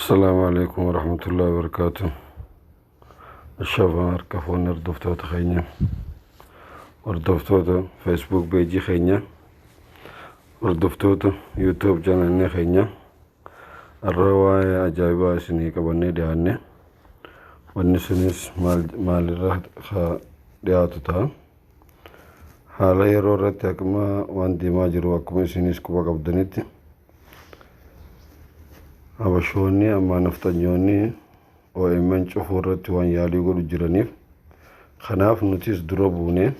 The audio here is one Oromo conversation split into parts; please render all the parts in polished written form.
السلام عليكم ورحمة الله وبركاته. الشباب كفون ردفتوت خينيا ردفتوت فيسبوك بيجي خينيا ردفتوت يوتيوب جانني خينيا الرواية عجائبة سني كبني دياني والنسنس مال الرهد دياتها حالا يرورت أكما واندي ما جروا أكما سنس كوبا قبضنيتي abashoonni amma nafxanyoonni OMN cufuu irratti waan yaalii godhu jiraniif kanaaf nutis dura buune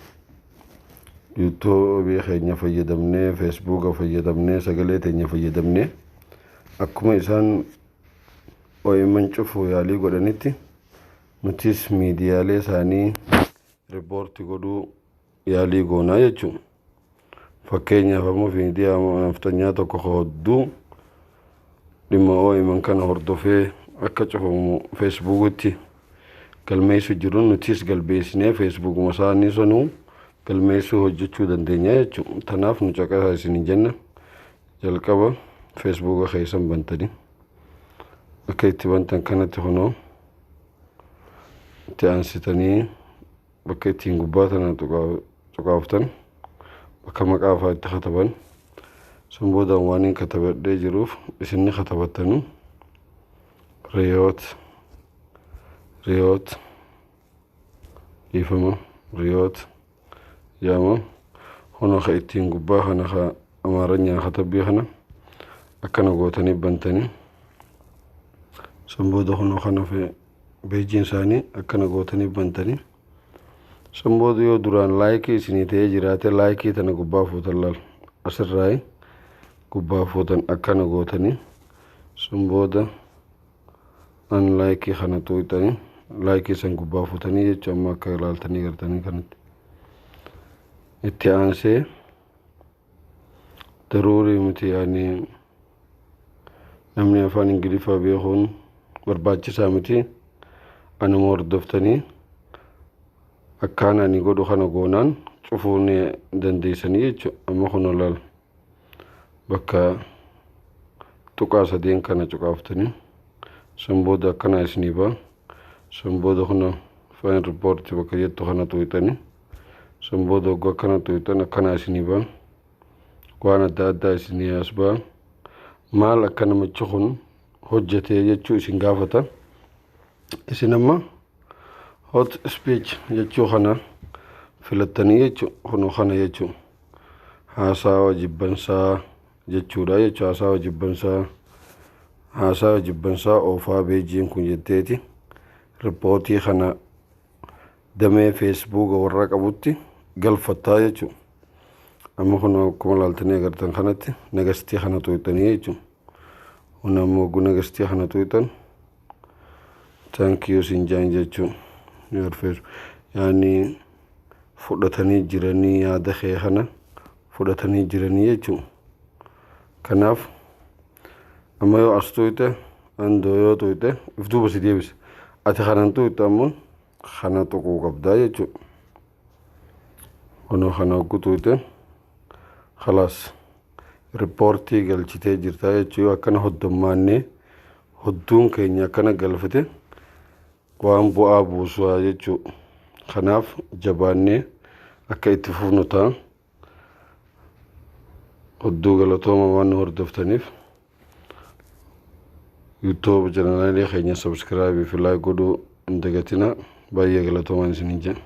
YouTube keenya fayyadamnee Facebook fayyadamnee sagalee teenya fayyadamnee akkuma isaan OMN cufuu yaalii godhanitti nutis miidiyaalee isaanii riipoorti godhuu yaalii goonaa jechuudha. Fakkeenyaaf ammoo miidiyaa nafxanyaa tokko hodduu dhimma OMN kana hordofee akka cufamu Facebookitti galmeessu jiru nutis galbeessinee Facebook isaanii sanuu galmeessuu hojjechuu dandeenya jechuudha. Tanaaf nu caqasaa isin jenna jalqaba Facebook keessan bantanii akka itti bantan kanatti kunoo itti aansitanii bakka ittiin gubbaa tana tuqaaftan bakka maqaa fa'aa itti kataban سنبودا وانين كتبت جروف اسني كتبتنو ريوت يفهموا ريوت ياما هنا خيتين قبا هنا أمارنيا خطبي هنا أكنا قوتني بنتني سنبودا هنا في بيجين ساني أكنا قوتني بنتني سنبودا يو دران لايكي سنيتي جراتي لايكي تنا قبا فوتلال أسر راي gubbaa fuutan akkana gootanii sun booda an laayikii kana tuqxanii laayikii san gubbaa fuutanii jechuun amma akka ilaaltanii gartanii kanatti itti aansee daruurii miti yaani namni afaan ingiliffaa beekuun barbaachisaa miti anuma hordoftanii akkaan ani godhu kana goonaan cufuu ni dandeessanii jechuudha. Amma kun olaal bakka tuqaa sadeen kana cuqaaftanii san booda akkana isinii ba'a. San booda kuna fine report bakka jettu kana tuqxanii san booda ogguu akkana tuqxan akkana isinii ba'a. Waan adda addaa isinii as ba'a. Maal akka namichi kun hojjetee jechuu isin gaafata. Isin amma hot speech jechuu kana filattanii jechuu kunoo kana jechuu haasawa jibbansaa jechuudha jechuudha. Haasawa jibbansaa oofaa beejiin kun jetteeti riipootii kana damee Facebook warra qabutti galfattaa jechuudha. Amma kun akkuma ilaaltanii agartan kanatti nagastii kana tuqxanii jechuudha. Kun ammoo oguu nagastii kana tuqxan thank you sin jaan jechuudha. Yaani fudhatanii jiranii yaada kee kana fudhatanii jiranii jechuudha. Kanaaf amma yoo as tuqxe andoo yoo tuqxe if duuba si deebisa. Ati kanan tuqxe ammoo kana tuquu qabdaa jechuudha. Kunoo kana ogguu tuqxe khalaas riipoortii galchitee jirtaa jechuudha. Akkana hoddommaannee hodduun keenya akkana galfate waan bu'aa buusaa jechuudha. Kanaaf jabaannee akka itti fufnu ta'a. Hodduu galatooma waan nu hordoftaniif YouTube channel keenya subscribe fi like godhuu hin dagatinaa. Baay'ee galatoomaa isiniin jenna.